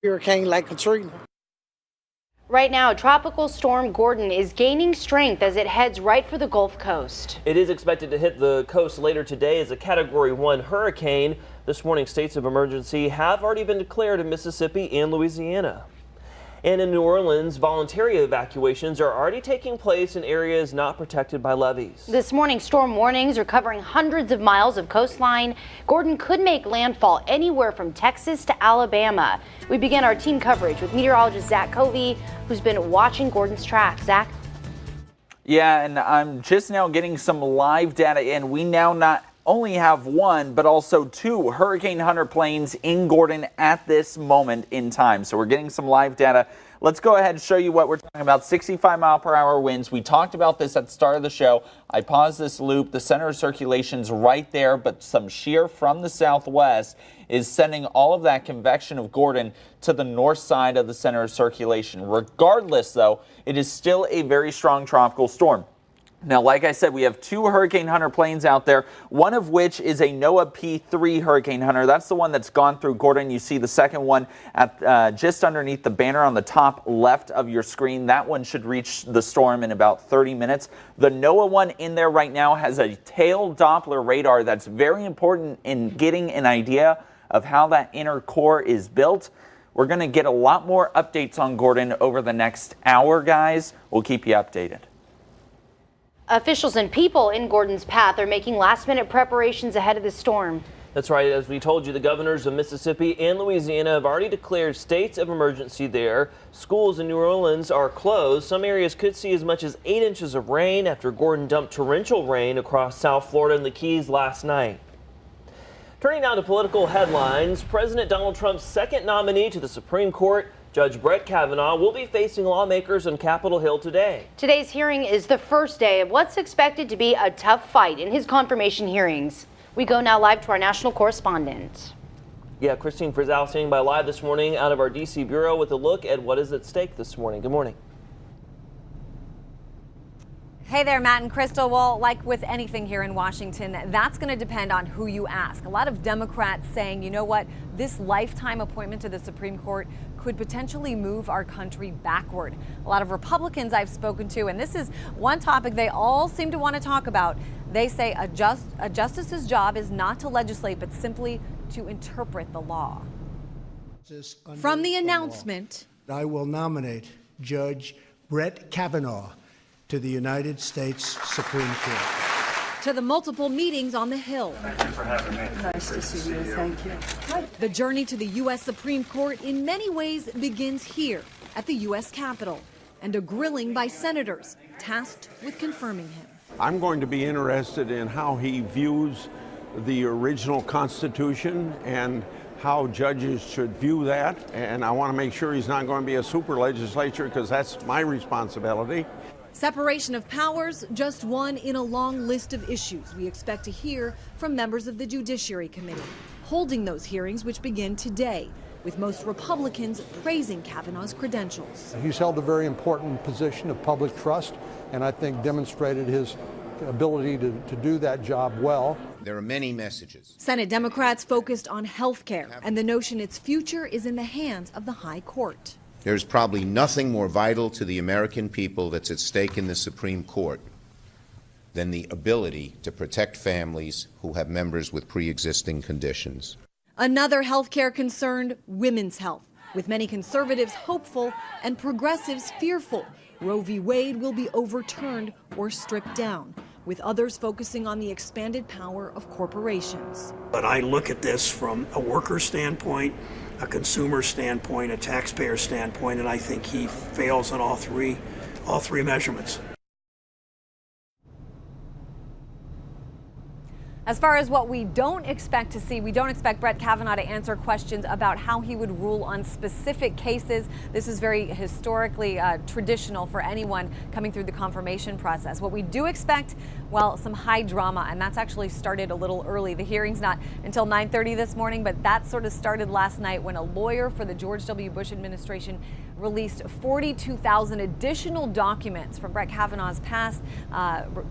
hurricane like Katrina. Right now, Tropical Storm Gordon is gaining strength as it heads right for the Gulf Coast. It is expected to hit the coast later today as a Category 1 hurricane. This morning, states of emergency have already been declared in Mississippi and Louisiana. And in New Orleans, voluntary evacuations are already taking place in areas not protected by levees. This morning, storm warnings are covering hundreds of miles of coastline. Gordon could make landfall anywhere from Texas to Alabama. We begin our team coverage with meteorologist Zach Covey, who's been watching Gordon's track. Zach? Yeah, and I'm just now getting some live data in. We now not only have one, but also two Hurricane Hunter planes in Gordon at this moment in time. So we're getting some live data. Let's go ahead and show you what we're talking about. 65-mile-per-hour winds. We talked about this at the start of the show. I paused this loop. The center of circulation's right there, but some shear from the southwest is sending all of that convection of Gordon to the north side of the center of circulation. Regardless, though, it is still a very strong tropical storm. Now, like I said, we have two Hurricane Hunter planes out there, one of which is a NOAA P3 Hurricane Hunter. That's the one that's gone through Gordon. You see the second one at just underneath the banner on the top left of your screen. That one should reach the storm in about 30 minutes. The NOAA one in there right now has a tail Doppler radar that's very important in getting an idea of how that inner core is built. We're going to get a lot more updates on Gordon over the next hour, guys. We'll keep you updated. Officials and people in Gordon's path are making last-minute preparations ahead of the storm. That's right. As we told you, the governors of Mississippi and Louisiana have already declared states of emergency there. Schools in New Orleans are closed. Some areas could see as much as 8 inches of rain after Gordon dumped torrential rain across South Florida and the Keys last night. Turning now to political headlines, President Donald Trump's second nominee to the Supreme Court, Judge Brett Kavanaugh, will be facing lawmakers on Capitol Hill today. Today's hearing is the first day of what's expected to be a tough fight in his confirmation hearings. We go now live to our national correspondent. Yeah, Christine Frizzell standing by live this morning out of our D.C. bureau with a look at what is at stake this morning. Good morning. Hey there, Matt and Crystal. Well, like with anything here in Washington, that's going to depend on who you ask. A lot of Democrats saying, you know what, this lifetime appointment to the Supreme Court could potentially move our country backward. A lot of Republicans I've spoken to, and this is one topic they all seem to want to talk about. They say a justice's job is not to legislate, but simply to interpret the law. From the announcement, I will nominate Judge Brett Kavanaugh to the United States Supreme Court. To the multiple meetings on the Hill. Thank you for having me. Nice to see you. Thank you. The journey to the U.S. Supreme Court in many ways begins here at the U.S. Capitol, and a grilling by senators tasked with confirming him. I'm going to be interested in how he views the original Constitution and how judges should view that. And I want to make sure he's not going to be a super legislature, because that's my responsibility. Separation of powers, just one in a long list of issues we expect to hear from members of the Judiciary Committee, holding those hearings which begin today, with most Republicans praising Kavanaugh's credentials. He's held a very important position of public trust, and I think demonstrated his ability to do that job well. There are many messages. Senate Democrats focused on health care and the notion its future is in the hands of the High Court. There's probably nothing more vital to the American people that's at stake in the Supreme Court than the ability to protect families who have members with pre-existing conditions. Another health care concerned, women's health, with many conservatives hopeful and progressives fearful Roe v. Wade will be overturned or stripped down, with others focusing on the expanded power of corporations. But I look at this from a worker standpoint, a consumer standpoint, a taxpayer standpoint, and I think he fails on all three measurements. As far as what we don't expect to see, we don't expect Brett Kavanaugh to answer questions about how he would rule on specific cases. This is very historically traditional for anyone coming through the confirmation process. What we do expect, well, some high drama, and that's actually started a little early. The hearing's not until 9:30 this morning, but that sort of started last night when a lawyer for the George W. Bush administration released 42,000 additional documents from Brett Kavanaugh's past.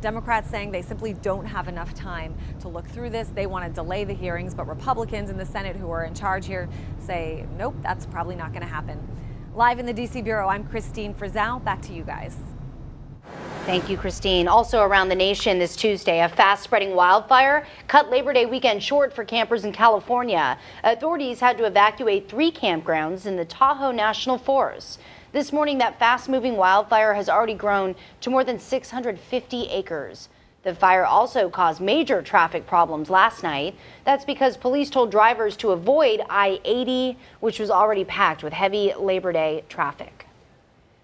Democrats saying they simply don't have enough time to look through this. They want to delay the hearings, but Republicans in the Senate who are in charge here say, nope, that's probably not going to happen. Live in the D.C. Bureau, I'm Christine Frizzell. Back to you guys. Thank you, Christine. Also around the nation this Tuesday, a fast-spreading wildfire cut Labor Day weekend short for campers in California. Authorities had to evacuate 3 campgrounds in the Tahoe National Forest. This morning, that fast-moving wildfire has already grown to more than 650 acres. The fire also caused major traffic problems last night. That's because police told drivers to avoid I-80, which was already packed with heavy Labor Day traffic.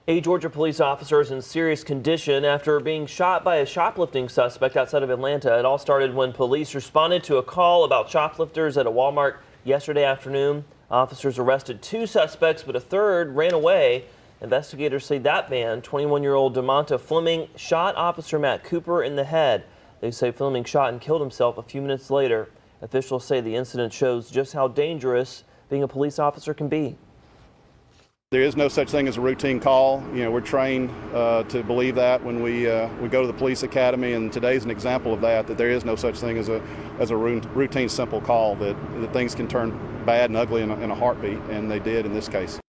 A Georgia police officer is in serious condition after being shot by a shoplifting suspect outside of Atlanta. It all started when police responded to a call about shoplifters at a Walmart yesterday afternoon. Officers arrested 2 suspects, but a third ran away. Investigators say that man, 21-year-old DeMonta Fleming, shot Officer Matt Cooper in the head. They say Fleming shot and killed himself a few minutes later. Officials say the incident shows just how dangerous being a police officer can be. There is no such thing as a routine call. You know, we're trained to believe that when we go to the police academy, and today's an example of that there is no such thing as a routine simple call, that things can turn bad and ugly in a heartbeat, and they did in this case.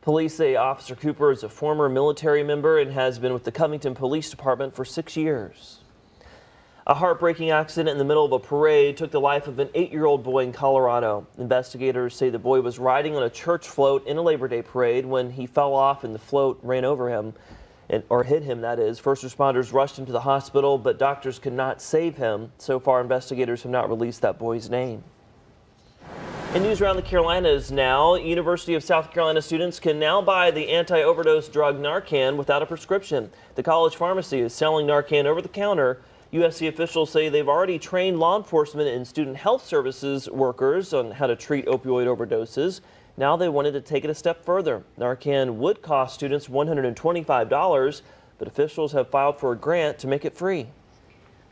Police say Officer Cooper is a former military member and has been with the Covington Police Department for 6 years. A heartbreaking accident in the middle of a parade took the life of an 8-year-old boy in Colorado. Investigators say the boy was riding on a church float in a Labor Day parade when he fell off and the float ran over him, or hit him, that is. First responders rushed him to the hospital, but doctors could not save him. So far, investigators have not released that boy's name. In news around the Carolinas now, University of South Carolina students can now buy the anti-overdose drug Narcan without a prescription. The college pharmacy is selling Narcan over the counter. USC officials say they've already trained law enforcement and student health services workers on how to treat opioid overdoses. Now they wanted to take it a step further. Narcan would cost students $125, but officials have filed for a grant to make it free.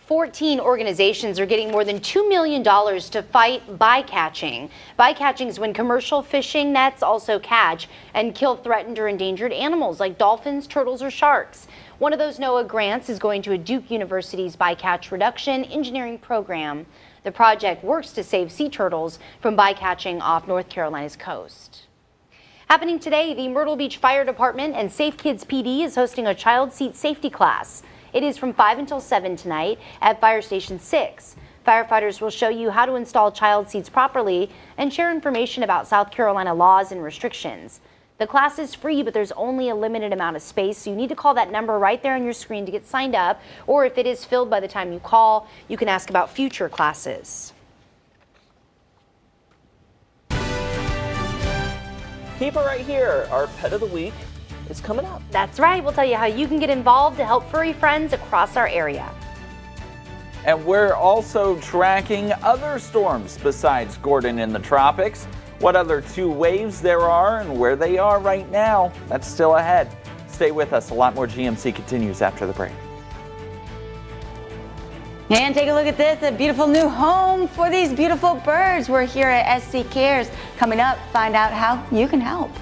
14 organizations are getting more than $2 million to fight bycatching. Bycatching is when commercial fishing nets also catch and kill threatened or endangered animals like dolphins, turtles, or sharks. One of those NOAA grants is going to a Duke University's bycatch reduction engineering program. The project works to save sea turtles from bycatching off North Carolina's coast. Happening today, the Myrtle Beach Fire Department and Safe Kids PD is hosting a child seat safety class. It is from 5 until 7 tonight at Fire Station 6. Firefighters will show you how to install child seats properly and share information about South Carolina laws and restrictions. The class is free, but there's only a limited amount of space, so you need to call that number right there on your screen to get signed up, or if it is filled by the time you call, you can ask about future classes. Keep it right here. Our pet of the week is coming up. That's right. We'll tell you how you can get involved to help furry friends across our area. And we're also tracking other storms besides Gordon in the tropics. What other 2 waves there are and where they are right now, that's still ahead. Stay with us. A lot more GMC continues after the break. And take a look at this, a beautiful new home for these beautiful birds. We're here at SC Cares. Coming up, find out how you can help.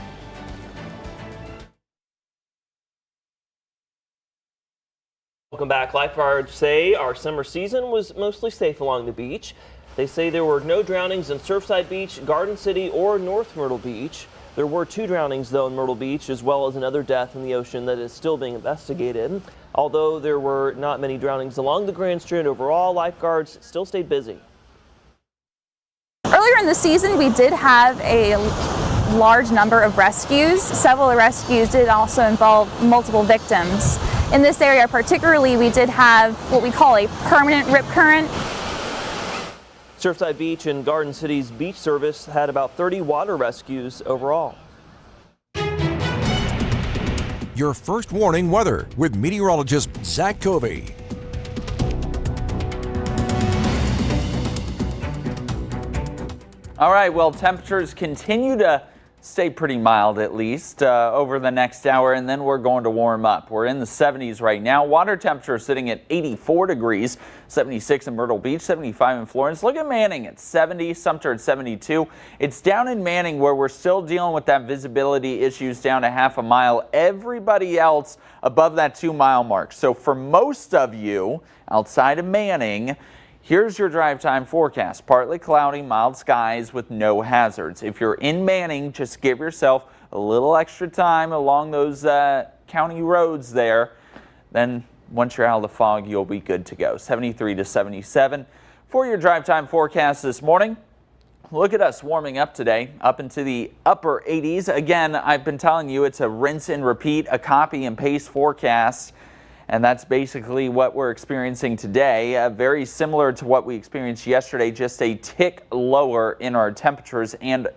Welcome back. Lifeguards say our summer season was mostly safe along the beach. They say there were no drownings in Surfside Beach, Garden City, or North Myrtle Beach. There were 2 drownings, though, in Myrtle Beach, as well as another death in the ocean that is still being investigated. Although there were not many drownings along the Grand Strand overall, lifeguards still stayed busy. Earlier in the season, we did have a large number of rescues. Several of the rescues did also involve multiple victims. In this area particularly, we did have what we call a permanent rip current. Surfside Beach and Garden City's beach service had about 30 water rescues overall. Your first warning weather with meteorologist Zach Covey. All right, well, temperatures continue to stay pretty mild at least over the next hour, and then we're going to warm up. We're in the 70s right now. Water temperature sitting at 84 degrees, 76 in Myrtle Beach, 75 in Florence. Look at Manning at 70, Sumter at 72. It's down in Manning where we're still dealing with that visibility issues down to half a mile. Everybody else above that 2-mile mark. So for most of you outside of Manning, here's your drive time forecast. Partly cloudy, mild skies with no hazards. If you're in Manning, just give yourself a little extra time along those county roads there. Then once you're out of the fog, you'll be good to go. 73 to 77 for your drive time forecast this morning. Look at us warming up today, up into the upper 80s. Again, I've been telling you it's a rinse and repeat, a copy and paste forecast. And that's basically what we're experiencing today. Very similar to what we experienced yesterday, just a tick lower in our temperatures and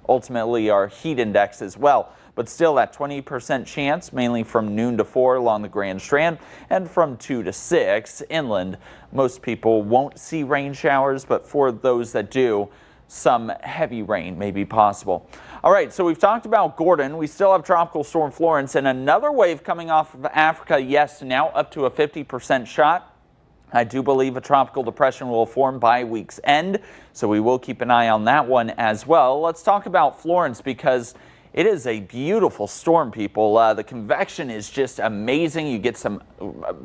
ultimately our heat index as well. But still that 20% chance, mainly from noon to 4 along the Grand Strand and from 2 to 6 inland. Most people won't see rain showers, but for those that do, some heavy rain may be possible. All right, so we've talked about Gordon. We still have Tropical Storm Florence and another wave coming off of Africa. Yes, now up to a 50% shot. I do believe a tropical depression will form by week's end, so we will keep an eye on that one as well. Let's talk about Florence because it is a beautiful storm, people. The convection is just amazing. You get some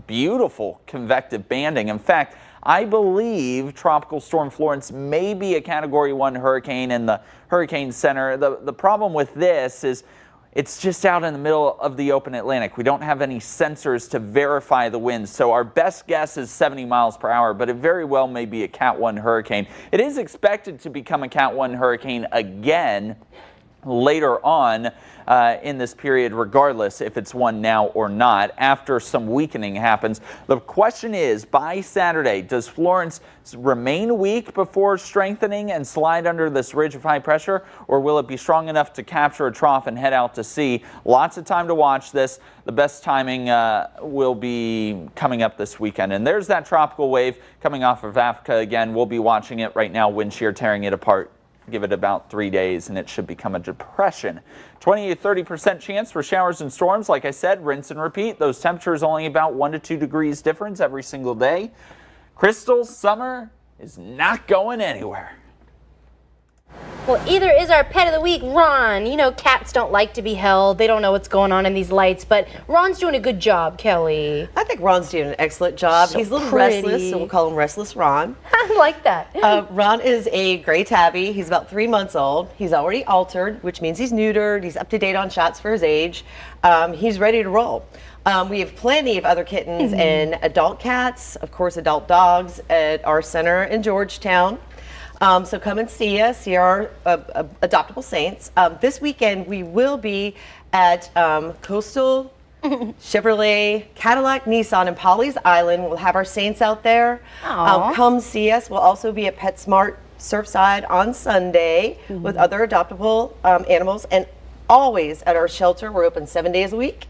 beautiful convective banding. In fact, I believe Tropical Storm Florence may be a Category 1 hurricane in the Hurricane Center. The problem with this is it's just out in the middle of the open Atlantic. We don't have any sensors to verify the winds, so our best guess is 70 miles per hour, but it very well may be a Cat 1 hurricane. It is expected to become a Cat 1 hurricane again later on in this period, regardless if it's one now or not, after some weakening happens. The question is, by Saturday, does Florence remain weak before strengthening and slide under this ridge of high pressure, or will it be strong enough to capture a trough and head out to sea? Lots of time to watch this. The best timing will be coming up this weekend. And there's that tropical wave coming off of Africa again. We'll be watching it right now, wind shear tearing it apart. Give it about 3 days and it should become a depression. 20 to 30% chance for showers and storms. Like I said, rinse and repeat. Those temperatures only about 1 to 2 degrees difference every single day. Crystal, summer is not going anywhere. Well, either is our pet of the week, Ron. You know, cats don't like to be held. They don't know what's going on in these lights, but Ron's doing a good job, Kelly. I think Ron's doing an excellent job. So he's a little pretty. restless, so we'll call him Restless Ron. I like that. Ron is a gray tabby. He's about 3 months old. He's already altered, which means he's neutered. He's up to date on shots for his age. He's ready to roll. We have plenty of other kittens and adult cats, of course, adult dogs at our center in Georgetown. So come and see us, see our adoptable saints. This weekend we will be at Coastal, Chevrolet, Cadillac, Nissan, and Polly's Island. We'll have our saints out there. Come see us. We'll also be at PetSmart Surfside on Sunday with other adoptable animals, and always at our shelter. We're open 7 days a week,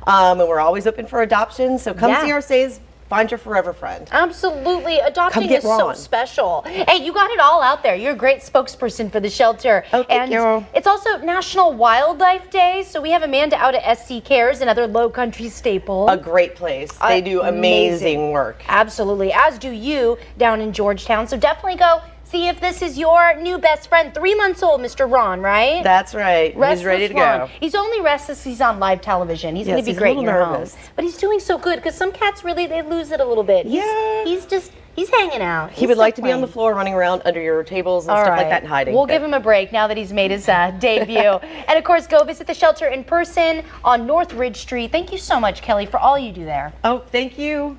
and we're always open for adoption. So come see our saints. Find your forever friend. Absolutely. Adopting is so special. Hey, you got it all out there. You're a great spokesperson for the shelter. Oh, thank you. It's also National Wildlife Day, so we have Amanda out at SC Cares, another low country staple. A great place. They do amazing work. Absolutely, as do you down in Georgetown. So definitely go see if this is your new best friend. 3 months old, Mr. Ron, right? That's right. He's ready to go. He's only restless. He's on live television. He's going to be great in your home. But he's doing so good because some cats really, they lose it a little bit. He's hanging out. He would like to be on the floor running around under your tables and stuff like that and hiding. We'll give him a break now that he's made his debut. And of course, go visit the shelter in person on North Ridge Street. Thank you so much, Kelly, for all you do there. Oh, thank you.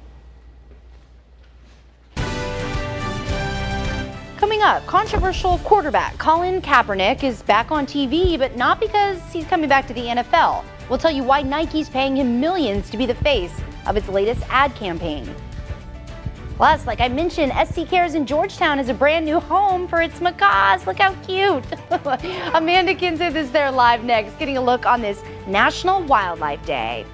Coming up, controversial quarterback Colin Kaepernick is back on TV, but not because he's coming back to the NFL. We'll tell you why Nike's paying him millions to be the face of its latest ad campaign. Plus, like I mentioned, SC Cares in Georgetown has a brand new home for its macaws. Look how cute. Amanda Kinseth is there live next, getting a look on this National Wildlife Day.